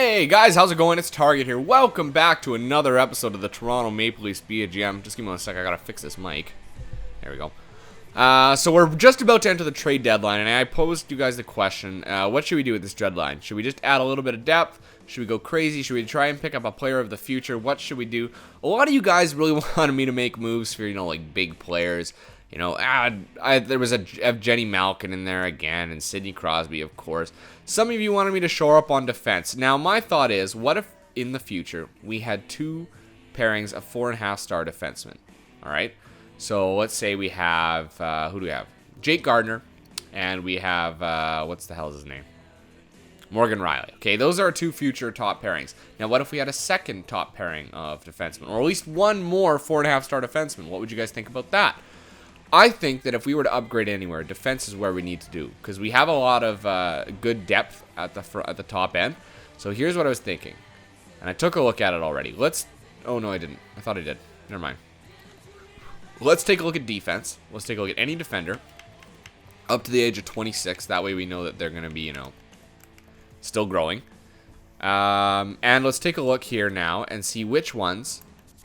Hey guys, how's it going? It's Target here. Welcome back to another episode of the Toronto Maple Leafs Be a GM. Just give me one sec, I gotta fix this mic. There we go. So we're just about to enter the trade deadline, and I posed you guys the question, what should we do with this deadline? Should we just add a little bit of depth? Should we go crazy? Should we try and pick up a player of the future? What should we do? A lot of you guys really wanted me to make moves for, like big players. There was a Jenny Malkin in there again, and Sidney Crosby, of course. Some of you wanted me to shore up on defense. Now, my thought is, what if in the future we had two pairings of 4.5-star defensemen? All right. So let's say we have who do we have? Jake Gardiner, and we have what's the hell is his name? Morgan Riley. Okay, those are our two future top pairings. Now, what if we had a second top pairing of defensemen, or at least one more 4.5-star defenseman? What would you guys think about that? I think that if we were to upgrade anywhere, defense is where we need to do, because we have a lot of good depth at the top end. So here's what I was thinking, and I took a look at it already. Oh no, I didn't. I thought I did. Never mind. Let's take a look at defense. Let's take a look at any defender up to the age of 26. That way we know that they're going to be, still growing. And let's take a look here now and see which ones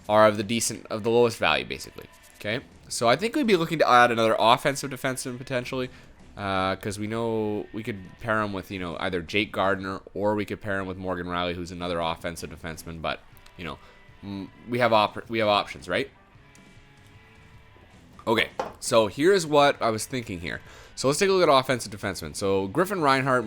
are of the lowest value, basically. Okay. So I think we'd be looking to add another offensive defenseman potentially, because we know we could pair him with either Jake Gardiner, or we could pair him with Morgan Riley, who's another offensive defenseman. But we have options, right? Okay, so here's what I was thinking here. So let's take a look at offensive defensemen. So Griffin Reinhart,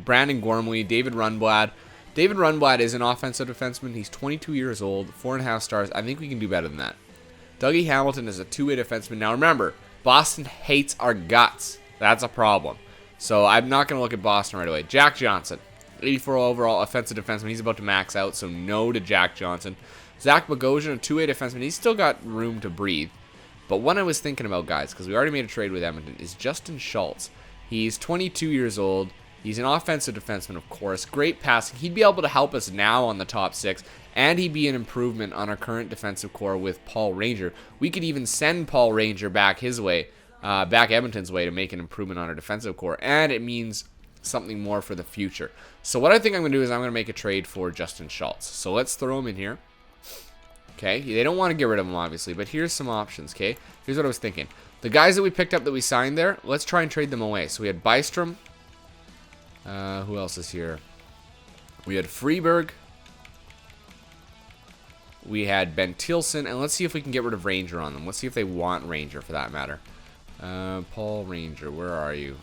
Brandon Gormley, David Rundblad. David Rundblad is an offensive defenseman. He's 22 years old, 4.5 stars. I think we can do better than that. Dougie Hamilton is a two-way defenseman. Now remember, Boston hates our guts. That's a problem. So I'm not going to look at Boston right away. Jack Johnson, 84 overall offensive defenseman. He's about to max out, so no to Jack Johnson. Zach Bogosian, a two-way defenseman. He's still got room to breathe. But what I was thinking about, guys, because we already made a trade with Edmonton, is Justin Schultz. He's 22 years old. He's an offensive defenseman, of course. Great passing. He'd be able to help us now on the top six, and he'd be an improvement on our current defensive core with Paul Ranger. We could even send Paul Ranger back his way, back Edmonton's way, to make an improvement on our defensive core, and it means something more for the future. So what I think I'm going to do is I'm going to make a trade for Justin Schultz. So let's throw him in here. Okay, they don't want to get rid of him, obviously, but here's some options, okay? Here's what I was thinking. The guys that we picked up that we signed there, let's try and trade them away. So we had Bystrom. Who else is here? We had Freeberg. We had Ben Tilson. And let's see if we can get rid of Ranger on them. Let's see if they want Ranger, for that matter. Paul Ranger, where are you?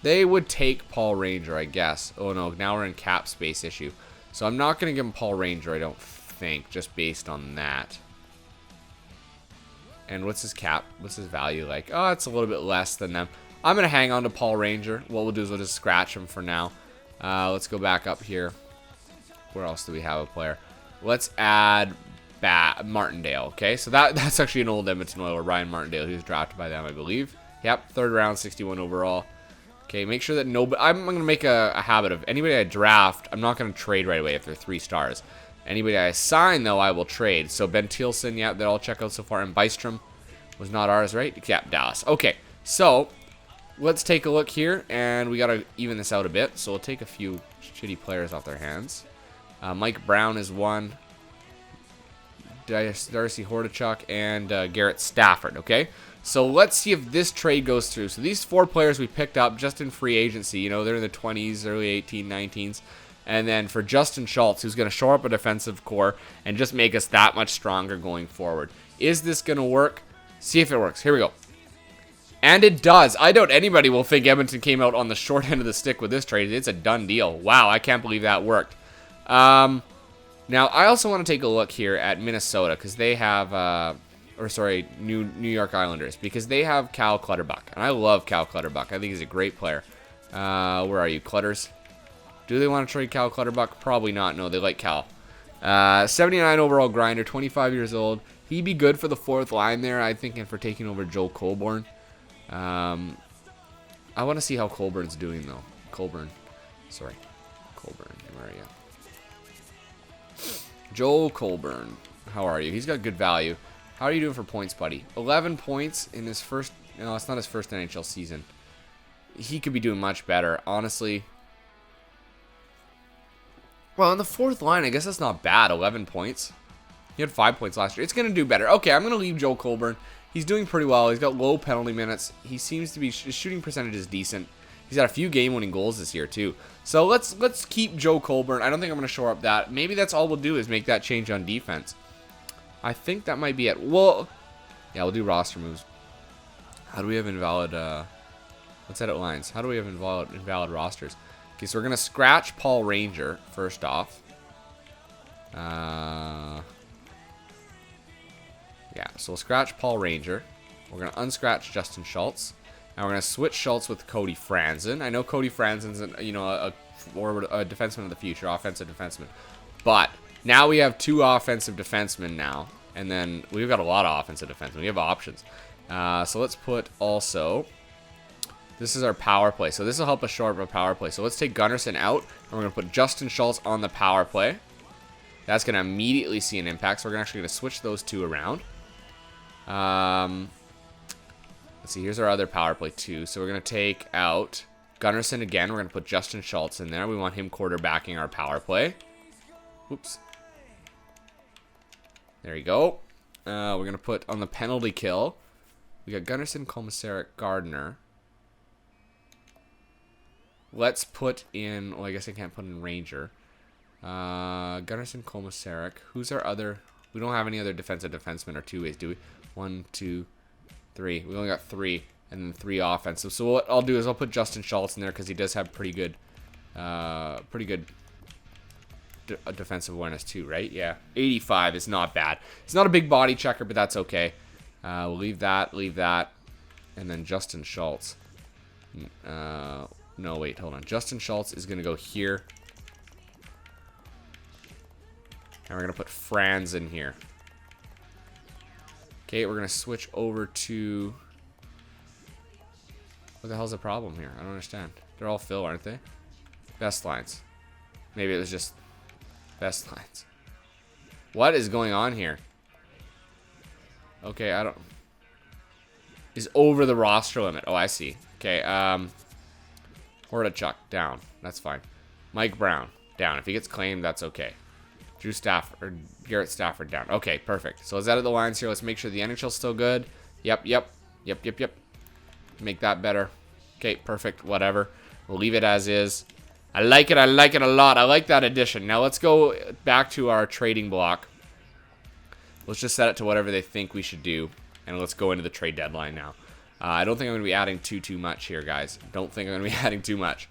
They would take Paul Ranger, I guess. Oh, no, now we're in cap space issue. So I'm not going to give him Paul Ranger, I don't think, just based on that. And what's his cap? What's his value like? Oh, it's a little bit less than them. I'm going to hang on to Paul Ranger. What we'll do is we'll just scratch him for now. Let's go back up here. Where else do we have a player? Let's add Martindale, okay? So that's actually an old Edmonton Oiler, Ryan Martindale. He was drafted by them, I believe. Yep, 3rd round, 61 overall. Okay, make sure that nobody... I'm going to make a habit of anybody I draft, I'm not going to trade right away if they're 3 stars. Anybody I assign, though, I will trade. So Ben Tilson, yeah, they're all check out so far. And Bystrom was not ours, right? Yeah, Dallas. Okay, so... let's take a look here, and we got to even this out a bit. So we'll take a few shitty players off their hands. Mike Brown is one. Darcy Hordichuk and Garrett Stafford, okay? So let's see if this trade goes through. So these 4 players we picked up just in free agency. They're in the 20s, early 18, 19s. And then for Justin Schultz, who's going to shore up a defensive core and just make us that much stronger going forward. Is this going to work? See if it works. Here we go. And it does. I doubt anybody will think Edmonton came out on the short end of the stick with this trade. It's a done deal. Wow, I can't believe that worked. Now, I also want to take a look here at Minnesota, because they have, New York Islanders, because they have Cal Clutterbuck. And I love Cal Clutterbuck. I think he's a great player. Where are you, Clutters? Do they want to trade Cal Clutterbuck? Probably not. No, they like Cal. 79 overall grinder, 25 years old. He'd be good for the 4th line there, I think, and for taking over Joe Colborne. I want to see how Colburn's doing, though. Colburn. Where are you? Joel Colburn. How are you? He's got good value. How are you doing for points, buddy? 11 points in his first... No, it's not his first NHL season. He could be doing much better. Honestly, Well, on the fourth line, I guess that's not bad. 11 points. He had 5 points last year. It's going to do better. Okay, I'm going to leave Joe Colburn. He's doing pretty well. He's got low penalty minutes. He seems to be, his shooting percentage is decent. He's got a few game-winning goals this year, too. So let's keep Joe Colburn. I don't think I'm going to shore up that. Maybe that's all we'll do is make that change on defense. I think that might be it. Well, yeah, we'll do roster moves. How do we have invalid, let's edit lines. How do we have invalid rosters? Okay, so we're going to scratch Paul Ranger, first off. Yeah, so we'll scratch Paul Ranger. We're going to unscratch Justin Schultz. And we're going to switch Schultz with Cody Franzen. I know Cody Franzen's, a defenseman of the future, offensive defenseman. But now we have 2 offensive defensemen now. And then we've got a lot of offensive defensemen. We have options. So let's put also... This is our power play. So this will help us shore up our power play. So let's take Gunnarsson out. And we're going to put Justin Schultz on the power play. That's going to immediately see an impact. So we're actually going to switch those 2 around. Let's see. Here's our other power play too. So we're going to take out Gunnarsson again. We're going to put Justin Schultz in there. We want him quarterbacking our power play. Oops. There you go. We're going to put on the penalty kill. We got Gunnarsson, Komisarek, Gardner. Let's put in... Well, I guess I can't put in Ranger. Gunnarsson, Komisarek. Who's our other... We don't have any other defensive defensemen or two-ways, do we? 1, 2, 3. We only got 3. And then 3 offensive. So what I'll do is I'll put Justin Schultz in there because he does have pretty good defensive awareness too, right? Yeah. 85 is not bad. It's not a big body checker, but that's okay. We'll leave that. And then Justin Schultz. No, wait, hold on. Justin Schultz is going to go here. And we're going to put Franz in here. Okay, we're going to switch over to... What the hell's the problem here? I don't understand. They're all Phil, aren't they? Best lines. Maybe it was just best lines. What is going on here? Okay, I don't... Is over the roster limit. Oh, I see. Okay, Hordichuk, down. That's fine. Mike Brown, down. If he gets claimed, that's okay. Drew Stafford, or Garrett Stafford, down. Okay, perfect. So let's edit the lines here. Let's make sure the NHL's still good. Yep. Make that better. Okay, perfect. Whatever. We'll leave it as is. I like it a lot. I like that addition. Now let's go back to our trading block. Let's just set it to whatever they think we should do. And let's go into the trade deadline now. I don't think I'm going to be adding too much here, guys. Don't think I'm going to be adding too much.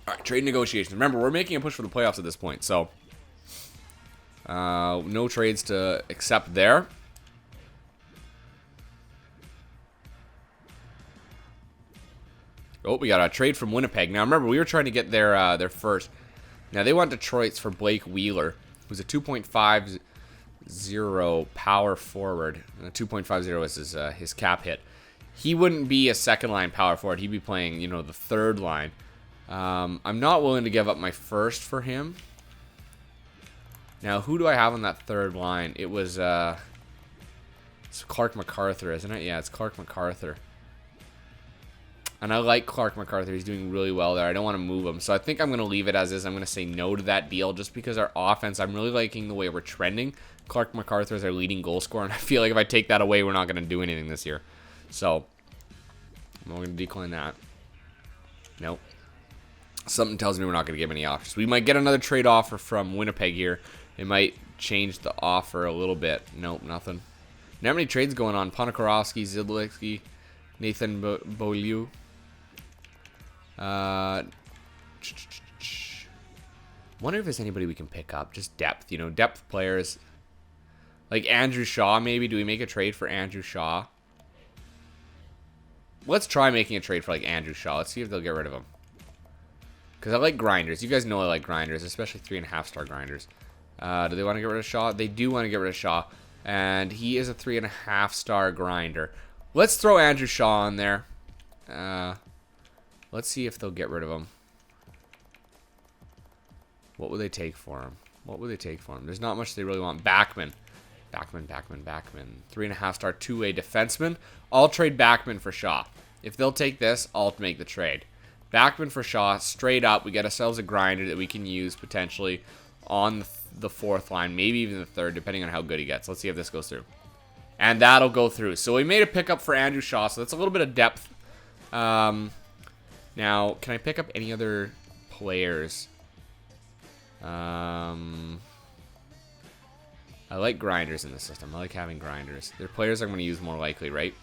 Alright, trade negotiations. Remember, we're making a push for the playoffs at this point, so... no trades to accept there. Oh, we got a trade from Winnipeg. Now, remember, we were trying to get their first. Now, they want Detroit's for Blake Wheeler, who's a 2.50 power forward. 2.50 is his cap hit. He wouldn't be a second-line power forward. He'd be playing, the third line. I'm not willing to give up my first for him. Now, who do I have on that third line? It was, it's Clark MacArthur, isn't it? Yeah, it's Clark MacArthur. And I like Clark MacArthur. He's doing really well there. I don't want to move him. So I think I'm going to leave it as is. I'm going to say no to that deal just because our offense, I'm really liking the way we're trending. Clark MacArthur is our leading goal scorer, and I feel like if I take that away, we're not going to do anything this year. So I'm going to decline that. Nope. Something tells me we're not going to give any options. We might get another trade offer from Winnipeg here. It might change the offer a little bit. Nope, nothing. Not many trades going on. Ponikarovsky, Zidlicky, Nathan Beaulieu. Wonder if there's anybody we can pick up. Just depth, depth players. Like Andrew Shaw, maybe. Do we make a trade for Andrew Shaw? Let's try making a trade for like Andrew Shaw. Let's see if they'll get rid of him. Because I like grinders. You guys know I like grinders, especially 3.5-star grinders. Do they want to get rid of Shaw? They do want to get rid of Shaw. And he is a 3.5-star grinder. Let's throw Andrew Shaw on there. Let's see if they'll get rid of him. What would they take for him? There's not much they really want. Backman. 3.5-star two-way defenseman. I'll trade Backman for Shaw. If they'll take this, I'll make the trade. Backman for Shaw, straight up. We get ourselves a grinder that we can use potentially on the fourth line, maybe even the third, depending on how good he gets. Let's see if this goes through. And that'll go through. So we made a pickup for Andrew Shaw, so that's a little bit of depth. Now, can I pick up any other players? I like grinders in the system. I like having grinders. They're players I'm going to use more likely, right?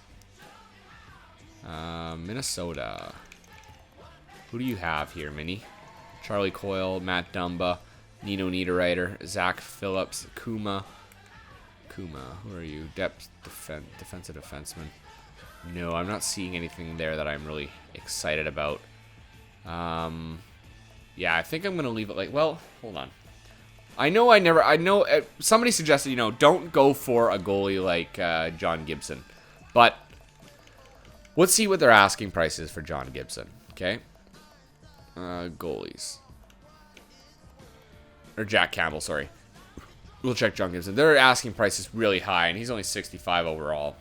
Minnesota. Who do you have here, Minnie? Charlie Coyle, Matt Dumba, Nino Niederreiter, Zach Phillips, Kuma. Who are you? Defensive defenseman. No, I'm not seeing anything there that I'm really excited about. Yeah, I think I'm going to leave it like, well, hold on. I know somebody suggested, don't go for a goalie like John Gibson. But let's see what their asking price is for John Gibson, okay? Goalies. Or Jack Campbell, sorry. We'll check John Gibson. Their asking price is really high, and he's only 65 overall.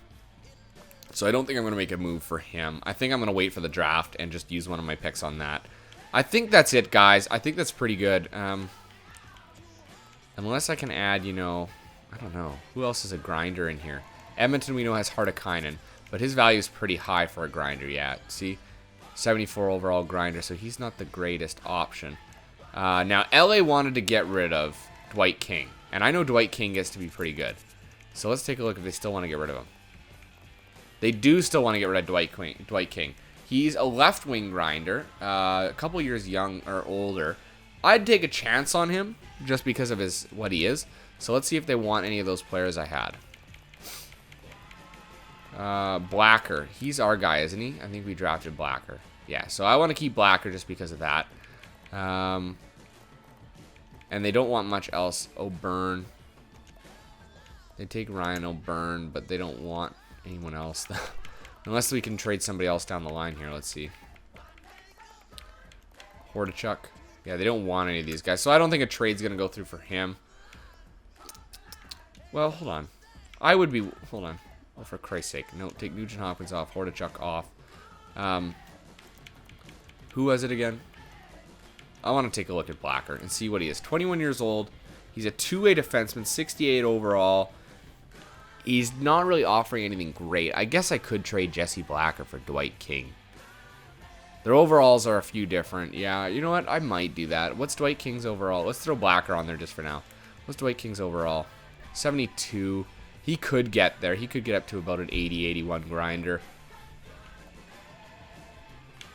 So I don't think I'm going to make a move for him. I think I'm going to wait for the draft and just use one of my picks on that. I think that's it, guys. I think that's pretty good. Unless I can add, I don't know. Who else is a grinder in here? Edmonton, we know, has Hartikainen, but his value is pretty high for a grinder, yeah. See? 74 overall grinder, so he's not the greatest option. Now, LA wanted to get rid of Dwight King, and I know Dwight King gets to be pretty good. So let's take a look if they still want to get rid of him. They do still want to get rid of Dwight King. He's a left wing grinder, a couple years young or older. I'd take a chance on him just because of what he is. So let's see if they want any of those players I had. Blacker. He's our guy, isn't he? I think we drafted Blacker. Yeah, so I want to keep Blacker just because of that. And they don't want much else. O'Byrne. They take Ryan O'Byrne, but they don't want anyone else. Unless we can trade somebody else down the line here. Let's see. Hordichuk. Yeah, they don't want any of these guys. So I don't think a trade's going to go through for him. Well, hold on. Hold on. Oh, for Christ's sake. No, take Nugent Hopkins off. Hordichuk off. Who was it again? I want to take a look at Blacker and see what he is. 21 years old. He's a two-way defenseman, 68 overall. He's not really offering anything great. I guess I could trade Jesse Blacker for Dwight King. Their overalls are a few different. Yeah, you know what? I might do that. What's Dwight King's overall? Let's throw Blacker on there just for now. What's Dwight King's overall? 72. He could get there. He could get up to about an 80, 81 grinder.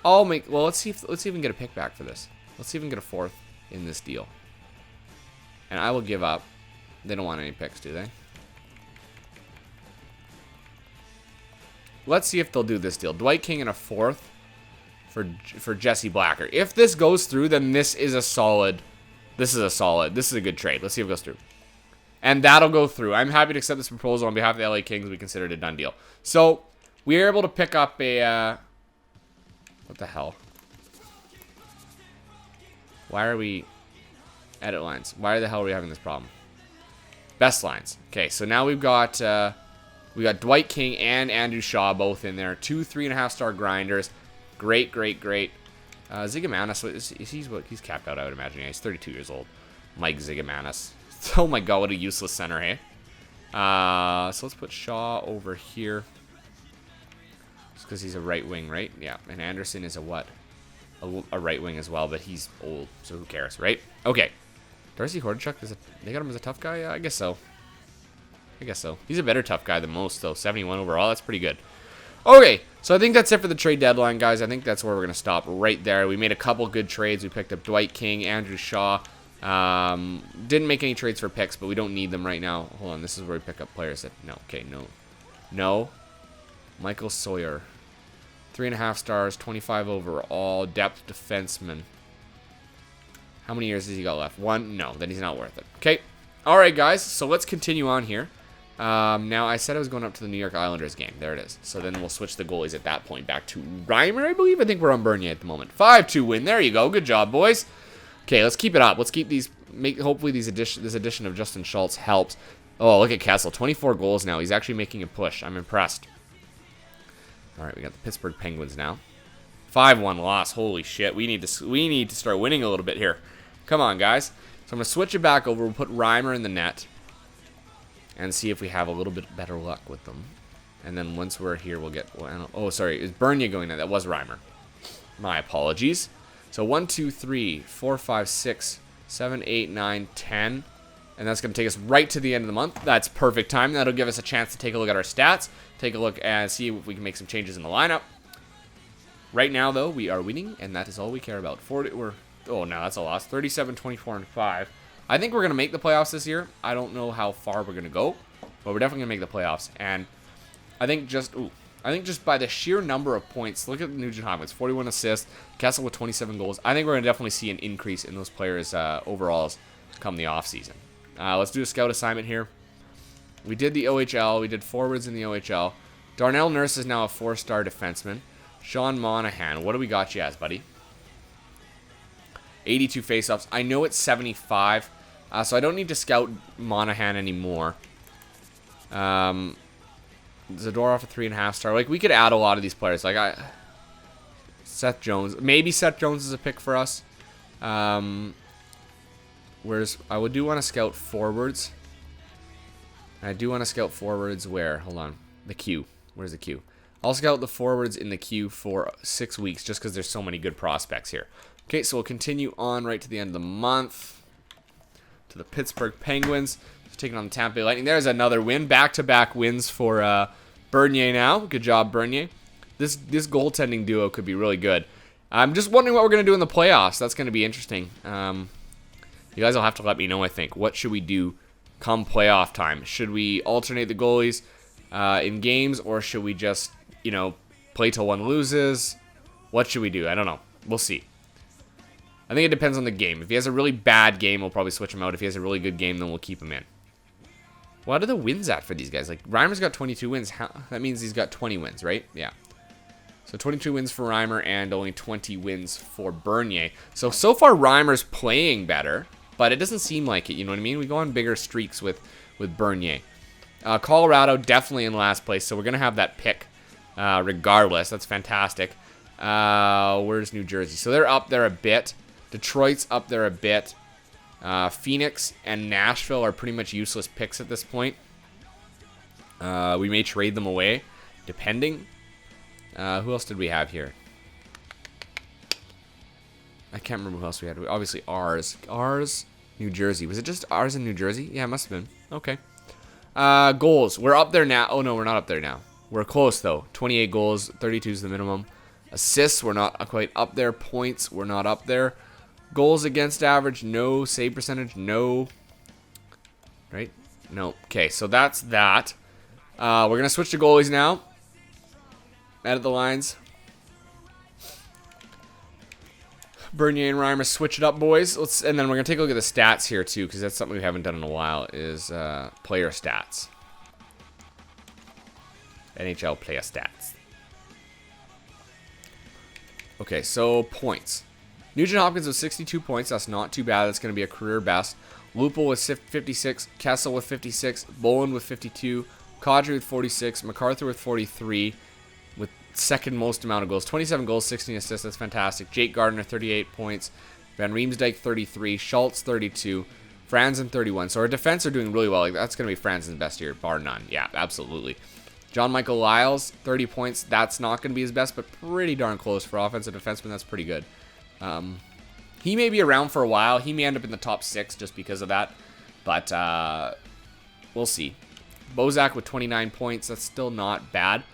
Well, let's see if we can get a pick back for this. Let's see if we can get a fourth in this deal. And I will give up. They don't want any picks, do they? Let's see if they'll do this deal. Dwight King and a fourth for Jesse Blacker. If this goes through, then this is a solid. This is a good trade. Let's see if it goes through. And that'll go through. I'm happy to accept this proposal on behalf of the LA Kings. We consider it a done deal. So, we are able to pick up a... what the hell? Why are we... edit lines. Why the hell are we having this problem? Best lines. Okay, so now we've got Dwight King and Andrew Shaw both in there. 2 3.5-star grinders. Great. Zigomanis, he's capped out, I would imagine. Yeah, he's 32 years old. Mike Zigomanis. Oh my god, what a useless center, hey? So let's put Shaw over here. Just because he's a right wing, right? Yeah, and Anderson is a what? A right wing as well, but he's old, so who cares, right? Okay. Darcy Hordichuk, they got him as a tough guy? Yeah, I guess so. He's a better tough guy than most, though. 71 overall, that's pretty good. Okay, so I think that's it for the trade deadline, guys. I think that's where we're going to stop right there. We made a couple good trades. We picked up Dwight King, Andrew Shaw. Didn't make any trades for picks, but we don't need them right now. Hold on, this is where we pick up players that... No. Michael Sawyer. 3.5 stars, 25 overall, depth defenseman. How many years has he got left? 1? No, then he's not worth it. Okay. All right, guys, so let's continue on here. Now, I said I was going up to the New York Islanders game. There it is. So then we'll switch the goalies at that point back to Reimer, I believe. I think we're on Bernier at the moment. 5-2 win. There you go. Good job, boys. Okay, let's keep it up. Let's keep these... hopefully this addition of Justin Schultz helps. Oh, look at Kessel. 24 goals now. He's actually making a push. I'm impressed. All right, we got the Pittsburgh Penguins now. 5-1 loss. Holy shit. We need to start winning a little bit here. Come on, guys. So I'm going to switch it back over. We'll put Reimer in the net and see if we have a little bit better luck with them. And then once we're here, we'll get... Oh, sorry. Is Bernier going there? That was Reimer. My apologies. So 1, 2, 3, 4, 5, 6, 7, 8, 9, 10. And that's going to take us right to the end of the month. That's perfect time. That'll give us a chance to take a look at our stats. Take a look and see if we can make some changes in the lineup. Right now, though, we are winning, and that is all we care about. Oh, no, that's a loss. 37, 24, and 5. I think we're going to make the playoffs this year. I don't know how far we're going to go, but we're definitely going to make the playoffs. And I think just by the sheer number of points, look at Nugent Hopkins, 41 assists, Kessel with 27 goals. I think we're going to definitely see an increase in those players' overalls come the offseason. Let's do a scout assignment here. We did the OHL. We did forwards in the OHL. Darnell Nurse is now a 4-star defenseman. Sean Monahan, what do we got you as, buddy? 82 faceoffs. I know it's 75, so I don't need to scout Monahan anymore. Zadorov a 3.5-star. Like, we could add a lot of these players. Like, Seth Jones. Maybe Seth Jones is a pick for us. Whereas I do want to scout forwards. I do want to scout forwards where? Hold on. The queue. Where's the queue? I'll scout the forwards in the queue for 6 weeks just because there's so many good prospects here. Okay, so we'll continue on right to the end of the month. To the Pittsburgh Penguins. Taking on the Tampa Bay Lightning. There's another win. Back-to-back wins for Bernier now. Good job, Bernier. This goaltending duo could be really good. I'm just wondering what we're going to do in the playoffs. That's going to be interesting. You guys will have to let me know, I think. What should we do come playoff time? Should we alternate the goalies in games, or should we just, play till one loses? What should we do? I don't know. We'll see. I think it depends on the game. If he has a really bad game, we'll probably switch him out. If he has a really good game, then we'll keep him in. What are the wins at for these guys? Like, Reimer's got 22 wins. That means he's got 20 wins, right? Yeah. So 22 wins for Reimer and only 20 wins for Bernier. So far, Reimer's playing better, but it doesn't seem like it. You know what I mean? We go on bigger streaks with Bernier. Colorado definitely in last place, so we're going to have that pick regardless. That's fantastic. Where's New Jersey? So they're up there a bit. Detroit's up there a bit. Phoenix and Nashville are pretty much useless picks at this point. We may trade them away, depending. Who else did we have here? I can't remember who else we had. Obviously, ours. Ours, New Jersey. Was it just ours in New Jersey? Yeah, it must have been. Okay. Goals. We're up there now. Oh, no, we're not up there now. We're close, though. 28 goals. 32 is the minimum. Assists, we're not quite up there. Points, we're not up there. Goals against average, no. Save percentage, no. Right? No. Okay, so that's that. We're going to switch to goalies now. Edit the lines. Bernier and Reimer, switch it up, boys. And then we're going to take a look at the stats here, too, because that's something we haven't done in a while, is player stats. NHL player stats. Okay, so points. Nugent Hopkins with 62 points. That's not too bad. That's going to be a career best. Lupul with 56. Kessel with 56. Bolin with 52. Kadri with 46. MacArthur with 43. With second most amount of goals. 27 goals, 16 assists. That's fantastic. Jake Gardner, 38 points. Van Riemsdyk, 33. Schultz, 32. Franzen, 31. So our defense are doing really well. Like, that's going to be Franzen's best year, bar none. Yeah, absolutely. John Michael Lyles, 30 points. That's not going to be his best, but pretty darn close for offensive defenseman. That's pretty good. He may be around for a while. He may end up in the top 6 just because of that. But we'll see. Bozak with 29 points. That's still not bad.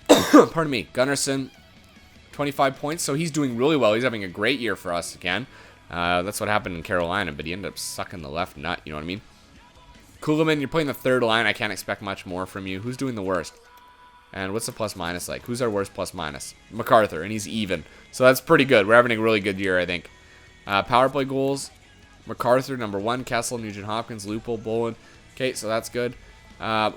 Pardon me. Gunnarsson, 25 points. So he's doing really well. He's having a great year for us again. That's what happened in Carolina, but he ended up sucking the left nut. You know what I mean? Kuhlman, you're playing the third line. I can't expect much more from you. Who's doing the worst? And what's the plus-minus like? Who's our worst plus-minus? MacArthur, and he's even. So that's pretty good. We're having a really good year, I think. Power play goals. MacArthur, number 1. Kessel, Nugent Hopkins, Lupul, Bolin. Okay, so that's good. I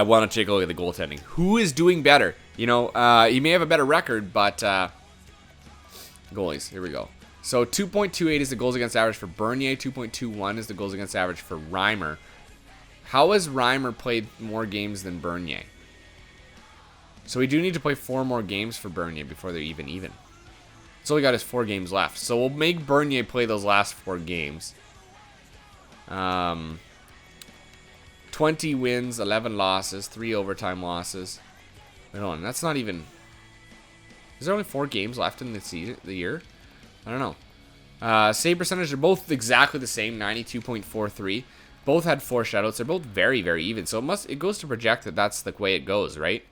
want to take a look at the goaltending. Who is doing better? You know, he may have a better record, but goalies. Here we go. So 2.28 is the goals against average for Bernier. 2.21 is the goals against average for Reimer. How has Reimer played more games than Bernier? So we do need to play 4 more games for Bernier before they're even. So we got his 4 games left. So we'll make Bernier play those last 4 games. 20 wins, 11 losses, 3 overtime losses. Wait on, that's not even... Is there only 4 games left in the year? I don't know. Save percentage are both exactly the same, 92.43. Both had 4 shutouts. They're both very, very even. So it goes to project that that's the way it goes, right?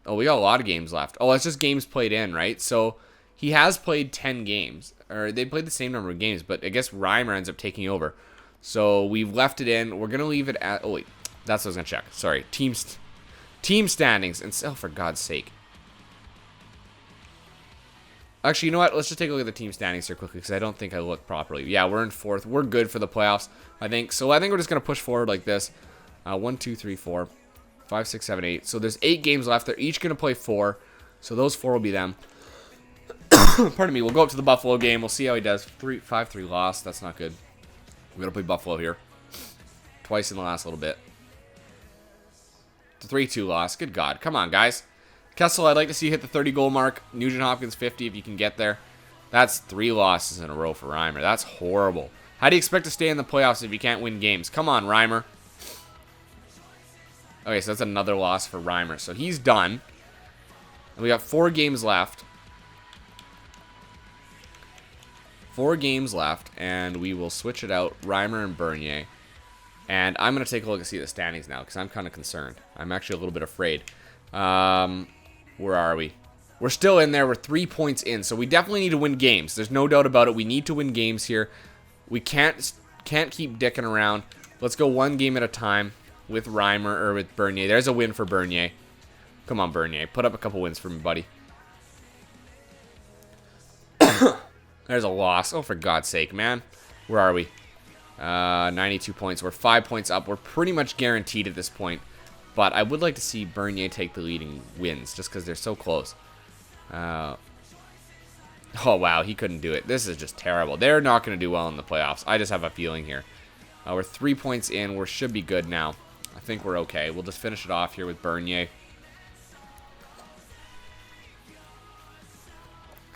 Oh, we got a lot of games left. Oh, it's just games played in, right? So he has played 10 games. Or they played the same number of games, but I guess Reimer ends up taking over. So we've left it in. We're going to leave it at... Oh, wait. That's what I was going to check. Sorry. Team standings. And oh, for God's sake. Actually, you know what? Let's just take a look at the team standings here quickly because I don't think I looked properly. Yeah, we're in 4th. We're good for the playoffs, I think. So I think we're just going to push forward like this. 1, 2, 3, 4, 5, 6, 7, 8. So there's 8 games left. They're each going to play 4. So those 4 will be them. Pardon me. We'll go up to the Buffalo game. We'll see how he does. 5-3 loss. That's not good. We're going to play Buffalo here. Twice in the last little bit. 3-2 loss. Good God. Come on, guys. Kessel, I'd like to see you hit the 30-goal mark. Nugent Hopkins, 50 if you can get there. That's 3 losses in a row for Reimer. That's horrible. How do you expect to stay in the playoffs if you can't win games? Come on, Reimer. Okay, so that's another loss for Reimer. So he's done. And we got 4 games left. 4 games left, and we will switch it out, Reimer and Bernier. And I'm going to take a look and see the standings now, because I'm kind of concerned. I'm actually a little bit afraid. Where are we? We're still in there. We're 3 points in, so we definitely need to win games. There's no doubt about it. We need to win games here. We can't keep dicking around. Let's go 1 game at a time with Reimer, or with Bernier. There's a win for Bernier. Come on, Bernier. Put up a couple wins for me, buddy. There's a loss. Oh, for God's sake, man. Where are we? 92 points. We're 5 points up. We're pretty much guaranteed at this point. But I would like to see Bernier take the leading wins, just because they're so close. Oh, wow. He couldn't do it. This is just terrible. They're not going to do well in the playoffs. I just have a feeling here. We're 3 points in. We should be good now. I think we're okay. We'll just finish it off here with Bernier.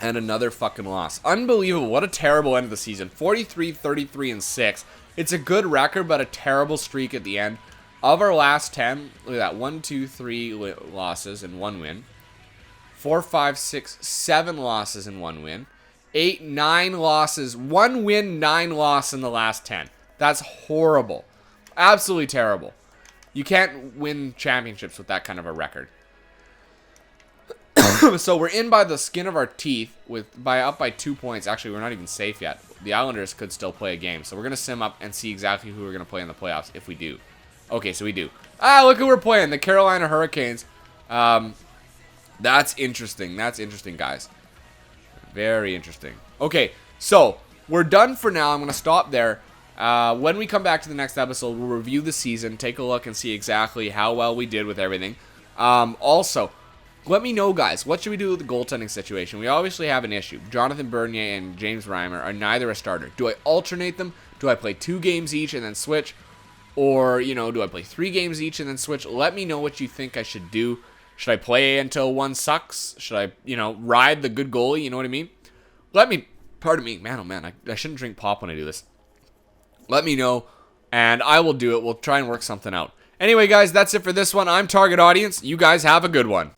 And another fucking loss. Unbelievable. What a terrible end of the season. 43, 33, and 6. It's a good record, but a terrible streak at the end. Of our last 10, look at that. 1, 2, 3 losses and 1 win. 4, 5, 6, 7 losses and 1 win. 8, 9 losses. 1 win, 9 loss in the last 10. That's horrible. Absolutely terrible. You can't win championships with that kind of a record. So we're in by the skin of our teeth up by 2 points. Actually, we're not even safe yet. The Islanders could still play a game. So we're going to sim up and see exactly who we're going to play in the playoffs if we do. Okay, so we do. Look who we're playing. The Carolina Hurricanes. That's interesting. That's interesting, guys. Very interesting. Okay, so we're done for now. I'm going to stop there. When we come back to the next episode, we'll review the season, take a look, and see exactly how well we did with everything. Also, let me know, guys, what should we do with the goaltending situation? We obviously have an issue. Jonathan Bernier and James Reimer are neither a starter. Do I alternate them? Do I play 2 games each and then switch? Or, do I play 3 games each and then switch? Let me know what you think I should do. Should I play until one sucks? Should I, ride the good goalie? You know what I mean? Pardon me. Man, oh man, I shouldn't drink pop when I do this. Let me know, and I will do it. We'll try and work something out. Anyway, guys, that's it for this one. I'm Target Audience. You guys have a good one.